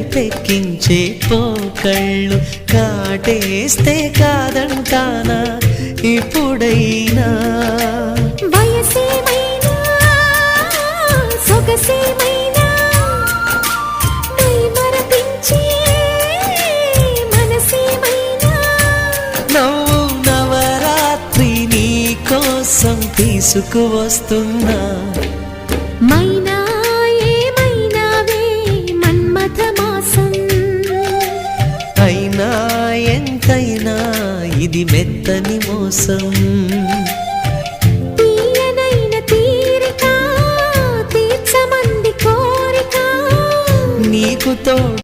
కైపెక్కించే పోకళ్ళు కాటేస్తే కాదంటానా ఇప్పుడైనా వయసేమైనా సొగసేమైనా మరపించే మనసేమైనా నవ్వు నవరాత్రి నీ కోసం తీసుకువస్తున్నా మైనా ఏమైనావే మన్మథ మాసం అయినా ఎంతైనా ఇది మెత్తని మోసం తీయనైన తీరిక తీర్చమంది కోరిక నీకు తోడు